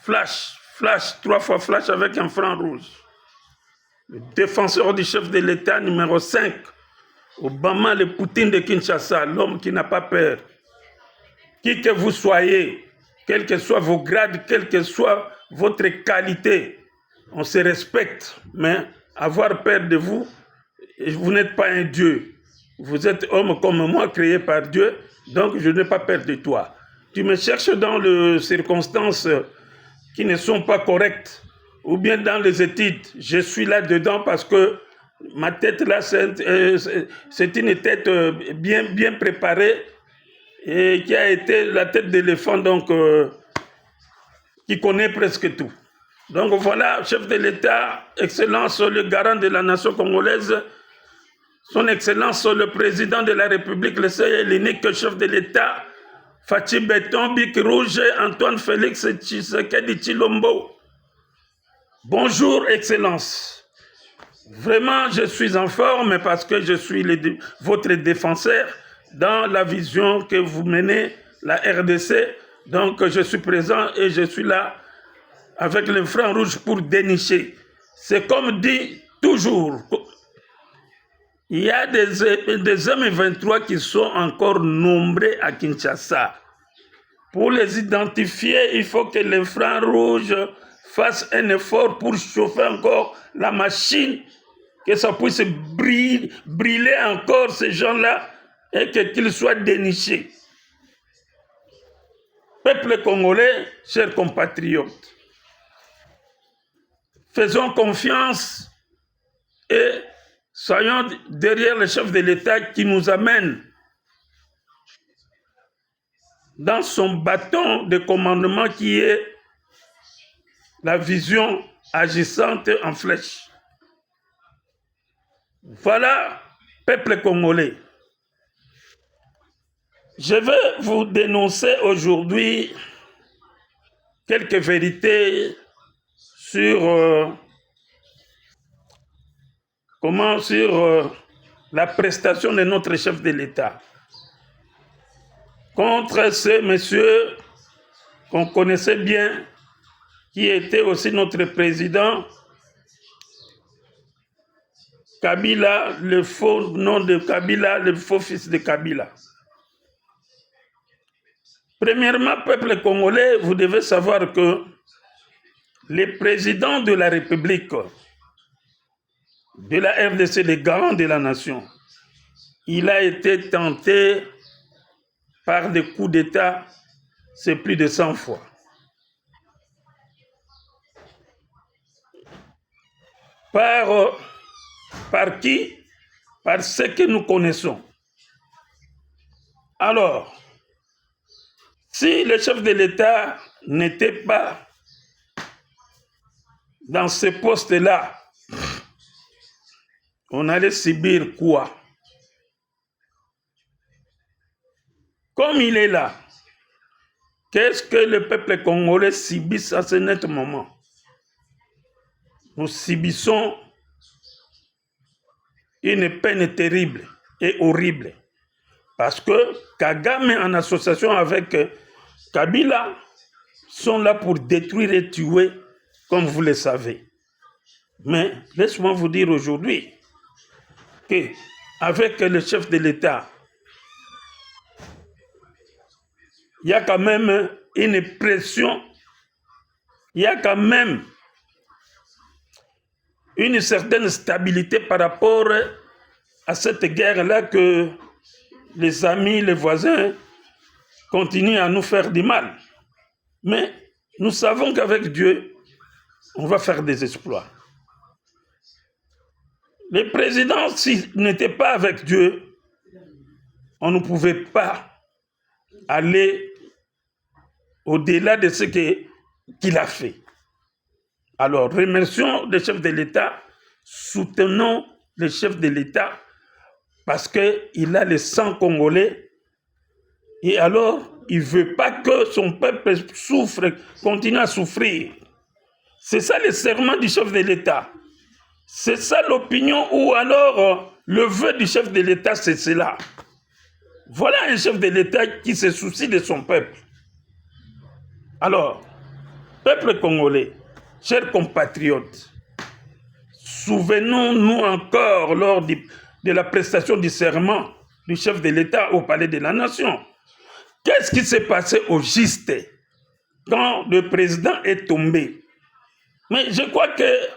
flash, 3 fois flash avec un franc rouge. Le défenseur du chef de l'État numéro 5, Obama, le Poutine de Kinshasa, l'homme qui n'a pas peur. Qui que vous soyez, quels que soient vos grades, quelle que soit votre qualité, on se respecte, mais avoir peur de vous, vous n'êtes pas un Dieu. Vous êtes homme comme moi, créé par Dieu, donc je n'ai pas peur de toi. Tu me cherches dans les circonstances qui ne sont pas correctes, ou bien dans les études, je suis là-dedans parce que ma tête là, c'est une tête bien préparée et qui a été la tête d'éléphant, donc qui connaît presque tout. Donc voilà, chef de l'État, Excellence, le garant de la nation congolaise, son Excellence, le président de la République, le seul et l'unique chef de l'État, Fachi Beton, Bic Rouge, Antoine Félix Tshisekedi Tshilombo. Bonjour, Excellence. Vraiment, je suis en forme parce que je suis votre défenseur dans la vision que vous menez, la RDC. Donc, je suis présent et je suis là avec le franc rouge pour dénicher. C'est comme dit toujours, il y a des M23 qui sont encore nombreux à Kinshasa. Pour les identifier, il faut que le franc rouge fasse un effort pour chauffer encore la machine, que ça puisse brûler encore ces gens-là et qu'ils soient dénichés. Peuple congolais, chers compatriotes, faisons confiance et soyons derrière le chef de l'État qui nous amène dans son bâton de commandement qui est la vision agissante en flèche. Voilà, peuple congolais. Je vais vous dénoncer aujourd'hui quelques vérités sur la prestation de notre chef de l'État contre ce monsieur qu'on connaissait bien, qui était aussi notre président, Kabila, le faux nom de Kabila, le faux fils de Kabila. Premièrement, peuple congolais, vous devez savoir que le président de la République, de la RDC, le garant de la nation, il a été tenté par des coups d'État, c'est plus de 100 fois. Par qui? Par ce que nous connaissons. Alors, si le chef de l'État n'était pas dans ce poste-là, on allait subir quoi? Comme il est là, qu'est-ce que le peuple congolais subit à ce net moment? Nous subissons une peine terrible et horrible. Parce que Kagame, en association avec Kabila, sont là pour détruire et tuer, comme vous le savez. Mais laisse-moi vous dire aujourd'hui qu'avec le chef de l'État, il y a quand même une pression, il y a quand même une certaine stabilité par rapport à cette guerre-là que les amis, les voisins continuent à nous faire du mal. Mais nous savons qu'avec Dieu, on va faire des exploits. Le président, s'il n'était pas avec Dieu, on ne pouvait pas aller au-delà de ce qu'il a fait. Alors, remercions le chef de l'État, soutenons le chef de l'État parce qu'il a le sang congolais et alors il ne veut pas que son peuple souffre, continue à souffrir. C'est ça le serment du chef de l'État. C'est ça l'opinion ou alors le vœu du chef de l'État, c'est cela. Voilà un chef de l'État qui se soucie de son peuple. Alors, Peuple congolais, chers compatriotes, souvenons-nous encore lors de la prestation du serment du chef de l'État au palais de la Nation. Qu'est-ce qui s'est passé au juste quand le président est tombé? Mais je crois que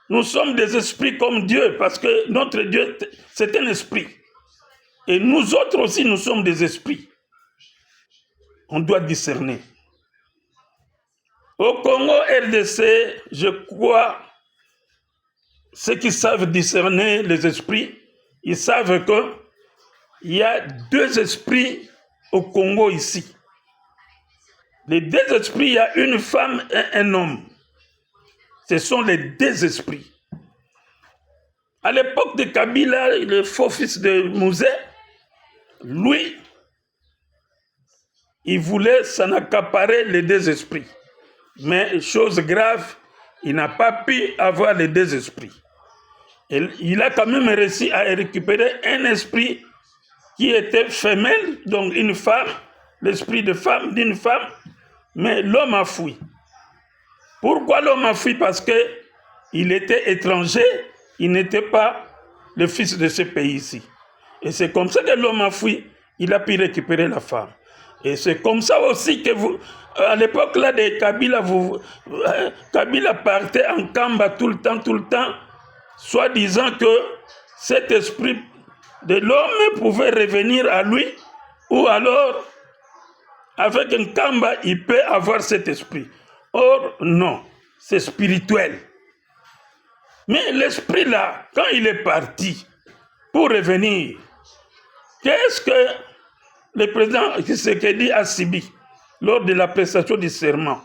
nous sommes des esprits comme Dieu, parce que notre Dieu, c'est un esprit. Et nous autres aussi, nous sommes des esprits. On doit discerner. Au Congo RDC, je crois, ceux qui savent discerner les esprits, ils savent qu'il y a deux esprits au Congo ici. Les deux esprits, il y a une femme et un homme. Ce sont les deux esprits. À l'époque de Kabila, le faux fils de Mouzé, lui, il voulait s'en accaparer les deux esprits. Mais, chose grave, il n'a pas pu avoir les deux esprits. Et il a quand même réussi à récupérer un esprit qui était femelle, donc une femme, l'esprit de femme d'une femme, mais l'homme a fui. Pourquoi l'homme a fui? Parce qu'il était étranger, il n'était pas le fils de ce pays-ci. Et c'est comme ça que l'homme a fui, il a pu récupérer la femme. Et c'est comme ça aussi que vous, à l'époque là de Kabila, Kabila partait en Kamba tout le temps, soit disant que cet esprit de l'homme pouvait revenir à lui, ou alors, avec un Kamba, il peut avoir cet esprit. Or, non, c'est spirituel. Mais l'esprit là, quand il est parti pour revenir, qu'est-ce que le président Tshisekedi a subi lors de la prestation du serment?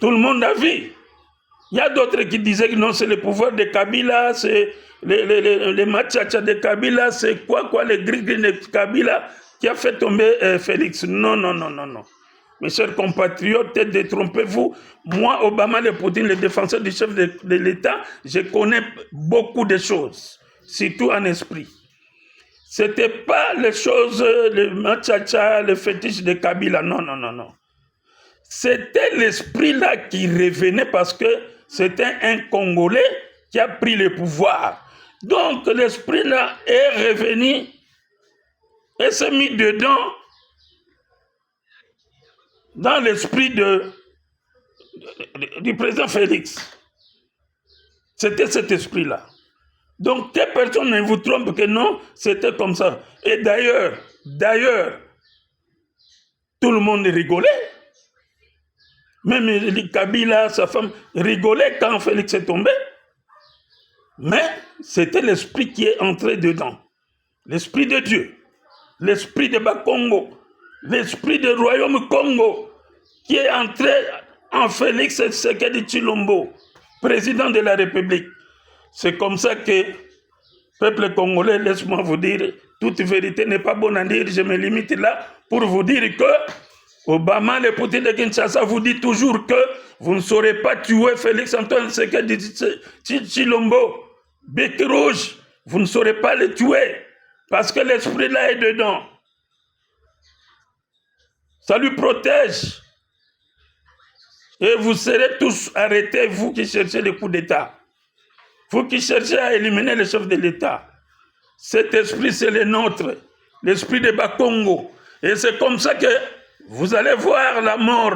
Tout le monde a vu. Il y a d'autres qui disaient que non, c'est le pouvoir de Kabila, c'est les machacha de Kabila, c'est quoi, les gris de Kabila qui a fait tomber Félix. Non. Mes chers compatriotes, détrompez-vous. Moi, Obama, le Poutine, le défenseur du chef de l'État, je connais beaucoup de choses, surtout en esprit. Ce n'était pas les choses, le machacha, le fétiche de Kabila, non. C'était l'esprit là qui revenait parce que c'était un Congolais qui a pris le pouvoir. Donc l'esprit là est revenu et s'est mis dedans dans l'esprit du président Félix. C'était cet esprit là. Donc que personne ne vous trompe que non, c'était comme ça. Et d'ailleurs, tout le monde rigolait. Même Kabila, sa femme, rigolait quand Félix est tombé. Mais c'était l'esprit qui est entré dedans. L'esprit de Dieu. L'esprit de Bakongo. L'esprit du royaume Congo. Qui est entré en Félix Tshisekedi Tshilombo, président de la République. C'est comme ça que, peuple congolais, laisse-moi vous dire, toute vérité n'est pas bonne à dire. Je me limite là pour vous dire que Obama, le Poutine de Kinshasa, vous dit toujours que vous ne saurez pas tuer Félix Antoine Tshisekedi Tshilombo, bec rouge. Vous ne saurez pas le tuer parce que l'esprit là est dedans. Ça lui protège. Et vous serez tous arrêtés, vous qui cherchez le coup d'État. Vous qui cherchez à éliminer le chef de l'État. Cet esprit, c'est le nôtre. L'esprit de Bakongo. Et c'est comme ça que vous allez voir la mort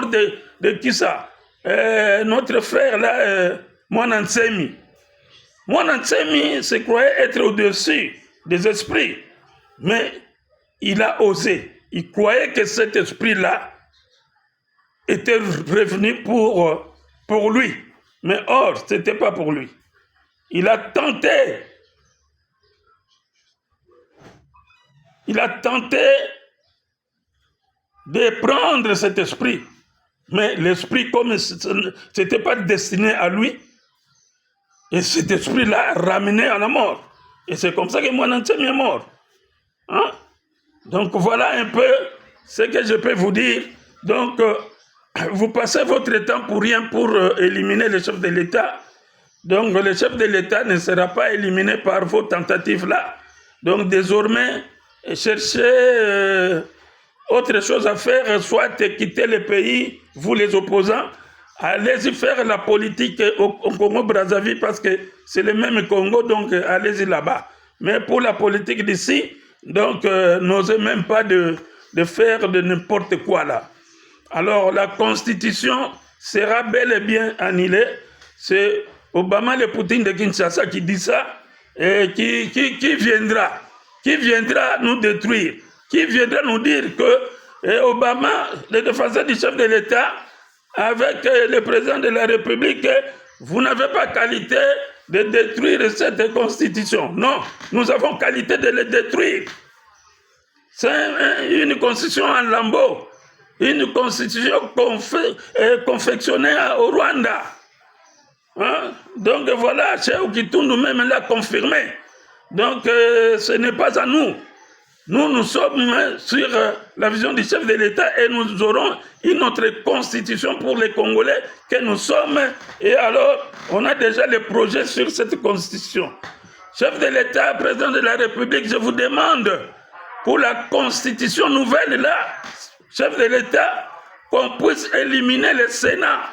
de qui ça? Notre frère là, Moana Ntsemi. Moana Ntsemi se croyait être au-dessus des esprits. Mais il a osé. Il croyait que cet esprit-là était revenu pour lui. Mais or, ce n'était pas pour lui. Il a tenté. De prendre cet esprit. Mais l'esprit, comme ce n'était pas destiné à lui, et cet esprit-là ramené à la mort. Et c'est comme ça que Moana Ntsemi est mort. Hein? Donc voilà un peu ce que je peux vous dire. Donc, vous passez votre temps pour rien pour éliminer le chef de l'État. Donc le chef de l'État ne sera pas éliminé par vos tentatives-là. Donc désormais, cherchez autre chose à faire, soit quitter le pays, vous les opposants, allez-y faire la politique au Congo-Brazzaville parce que c'est le même Congo, donc allez-y là-bas. Mais pour la politique d'ici, donc n'osez même pas de faire de n'importe quoi là. Alors la constitution sera bel et bien annulée. C'est Obama le Poutine de Kinshasa qui dit ça, et qui viendra nous détruire, qui viendra nous dire que Obama, le défenseur du chef de l'État, avec le président de la République, vous n'avez pas qualité de détruire cette constitution. Non, nous avons qualité de le détruire. C'est une constitution en lambeaux, une constitution confectionnée au Rwanda. Hein? Donc voilà, Cheikh Kitundu même l'a confirmé. Donc ce n'est pas à nous. Nous sommes sur la vision du chef de l'État et nous aurons une autre constitution pour les Congolais que nous sommes. Et alors, on a déjà les projets sur cette constitution. Chef de l'État, président de la République, je vous demande, pour la constitution nouvelle là, chef de l'État, qu'on puisse éliminer le Sénat.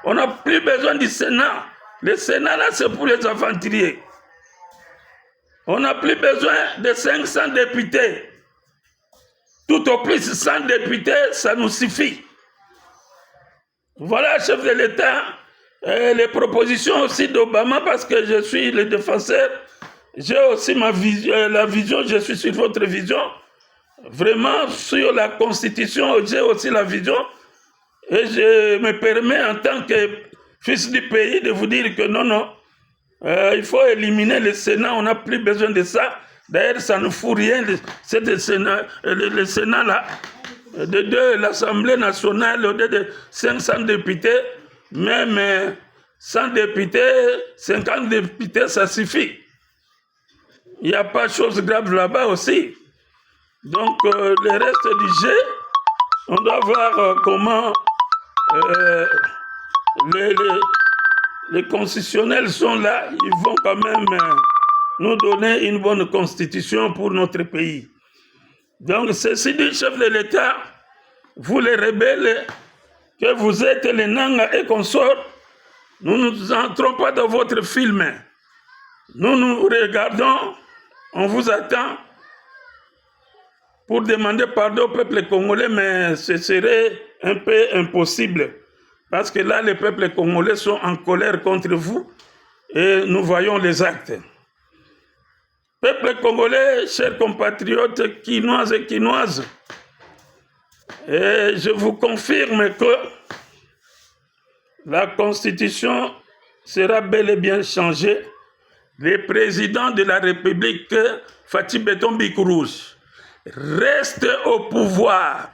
On n'a plus besoin du Sénat. Le Sénat là, c'est pour les aventuriers. On n'a plus besoin de 500 députés. Tout au plus 100 députés, ça nous suffit. Voilà, chef de l'État, les propositions aussi d'Obama, parce que je suis le défenseur. J'ai aussi ma vision, la vision, je suis sur votre vision. Vraiment, sur la Constitution, j'ai aussi la vision. Et je me permets, en tant que fils du pays, de vous dire que non, il faut éliminer le Sénat, on n'a plus besoin de ça. D'ailleurs, ça ne fout rien, le Sénat là, de l'Assemblée nationale, de 500 députés, même 100 députés, 50 députés, ça suffit. Il n'y a pas de chose grave là-bas aussi. Donc, le reste du jeu, on doit voir comment les constitutionnels sont là, ils vont quand même nous donner une bonne constitution pour notre pays. Donc, ceci dit, chef de l'État, vous les rebelles, que vous êtes les Nanga et consorts, nous ne entrons pas dans votre film. Nous nous regardons, on vous attend pour demander pardon au peuple congolais, mais ce serait un peu impossible. Parce que là, les peuples congolais sont en colère contre vous et nous voyons les actes. Peuple congolais, chers compatriotes, quinoises et quinoises, et je vous confirme que la Constitution sera bel et bien changée. Le président de la République, Fatou Béton Bikourouche, reste au pouvoir.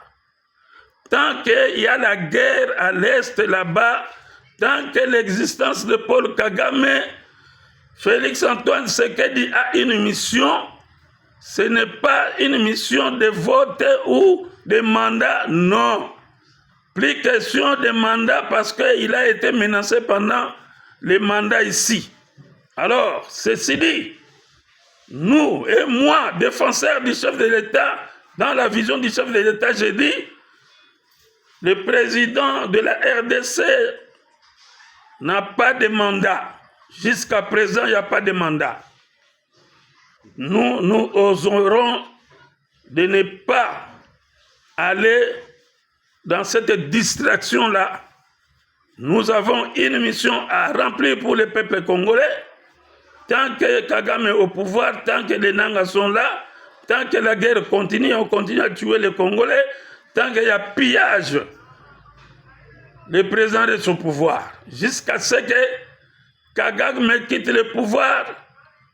Tant qu'il y a la guerre à l'Est là-bas, tant que l'existence de Paul Kagame, Félix-Antoine Tshisekedi a une mission, ce n'est pas une mission de vote ou de mandat, non. Plus question de mandat parce qu'il a été menacé pendant les mandats ici. Alors, ceci dit, nous et moi, défenseurs du chef de l'État, dans la vision du chef de l'État, j'ai dit, le président de la RDC n'a pas de mandat. Jusqu'à présent, il n'y a pas de mandat. Nous oserons de ne pas aller dans cette distraction-là. Nous avons une mission à remplir pour le peuple congolais. Tant que Kagame est au pouvoir, tant que les Nangas sont là, tant que la guerre continue, on continue à tuer les Congolais, tant qu'il y a pillage, le président de son pouvoir. Jusqu'à ce que Kagame quitte le pouvoir,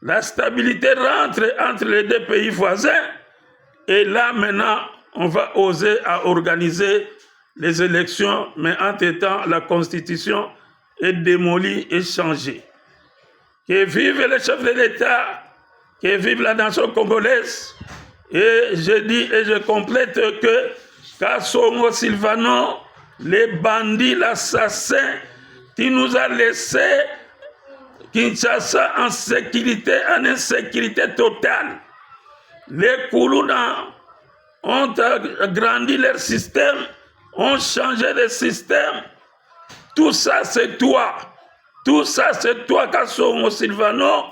la stabilité rentre entre les deux pays voisins, et là maintenant, on va oser à organiser les élections, mais entre-temps, la Constitution est démolie et changée. Que vive le chef de l'État, que vive la nation congolaise. Et je dis et je complète que Kassongo Sylvano, les bandits, l'assassin qui nous a laissé Kinshasa en sécurité, en insécurité totale. Les Koulouna ont agrandi leur système, ont changé de système. Tout ça, c'est toi. Tout ça, c'est toi, Kasongo Silvano.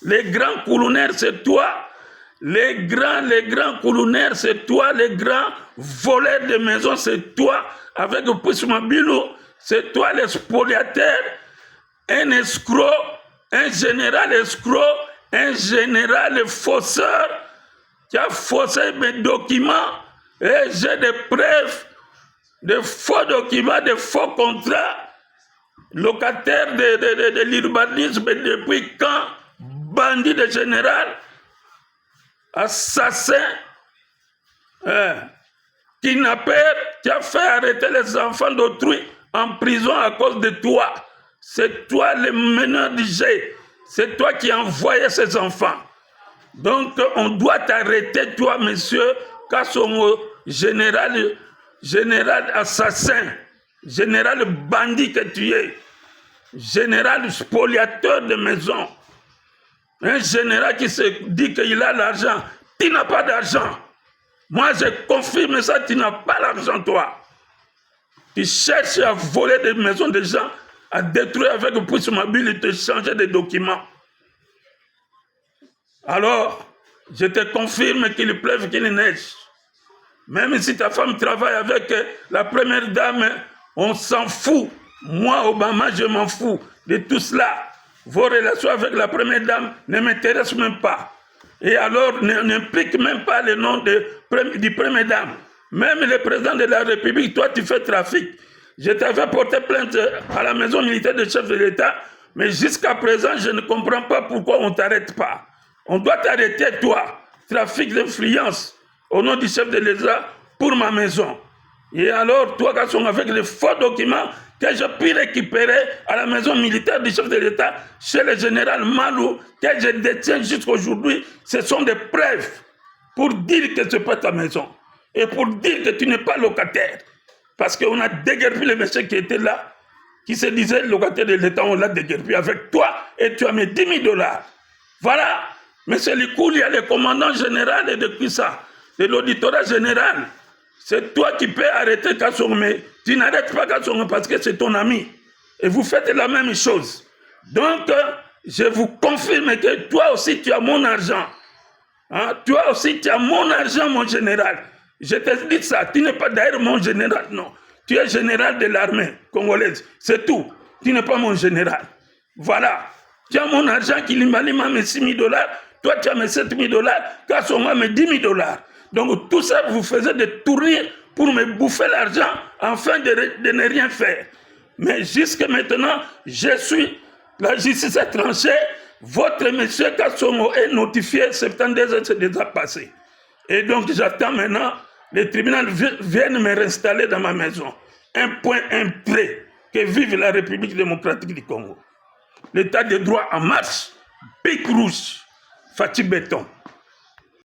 Les grands colonnaires, c'est toi. Les grands colonnaires, c'est toi. Les grands voleurs de maisons, c'est toi. Avec Poussmabilou, c'est toi le spoliateur, un escroc, un général escroc, un général fausseur qui a faussé mes documents. Et j'ai des preuves, de faux documents, de faux contrats. Locataire de l'urbanisme depuis quand? Bandit de général, assassin, kidnappeur, qui a fait arrêter les enfants d'autrui en prison à cause de toi. C'est toi le meneur du jet. C'est toi qui as envoyé ces enfants. Donc on doit t'arrêter, toi, monsieur Kasongo, général assassin, général bandit que tu es, général spoliateur de maison, un général qui se dit qu'il a l'argent. Tu n'as pas d'argent. Moi, je confirme ça, tu n'as pas l'argent, toi. Tu cherches à voler des maisons des gens, à détruire avec Poussmabilou et te changer des documents. Alors, je te confirme qu'il pleuve, qu'il neige. Même si ta femme travaille avec la première dame, on s'en fout. Moi, Obama, je m'en fous de tout cela. Vos relations avec la première dame ne m'intéressent même pas. Et alors, n'implique même pas le nom du premier dame. Même le président de la République, toi, tu fais trafic. Je t'avais porté plainte à la maison militaire du chef de l'État, mais jusqu'à présent, je ne comprends pas pourquoi on ne t'arrête pas. On doit t'arrêter, toi. Trafic d'influence au nom du chef de l'État pour ma maison. Et alors, toi, Kasongo, avec les faux documents que je puis récupérer à la maison militaire du chef de l'État, chez le général Malou, que je détiens jusqu'à aujourd'hui, ce sont des preuves pour dire que ce n'est pas ta maison. Et pour dire que tu n'es pas locataire. Parce qu'on a déguerpi le monsieur qui était là, qui se disait locataire de l'État, on l'a déguerpi avec toi, et tu as mis $10,000. Voilà. Monsieur Likoul, il y a le commandant général et depuis ça, de l'auditorat général. C'est toi qui peux arrêter Kasongo, mais tu n'arrêtes pas Kasongo parce que c'est ton ami. Et vous faites la même chose. Donc, je vous confirme que toi aussi, tu as mon argent. Hein? Toi aussi, tu as mon argent, mon général. Je te dis ça. Tu n'es pas d'ailleurs mon général, non. Tu es général de l'armée congolaise. C'est tout. Tu n'es pas mon général. Voilà. Tu as mon argent qui m'a mis $6,000. Toi, tu as mes $7,000. Kasongo a mes $10,000. Donc, tout ça, vous faisiez des tournées pour me bouffer l'argent afin de ne rien faire. Mais jusqu'à maintenant, la justice a tranché. Votre monsieur Kasongo est notifié, 72 heures, c'est déjà passé. Et donc, j'attends maintenant, le tribunal vienne me réinstaller dans ma maison. Un point, un trait, que vive la République démocratique du Congo. L'état de droit en marche, pic rouge, Fati Béton.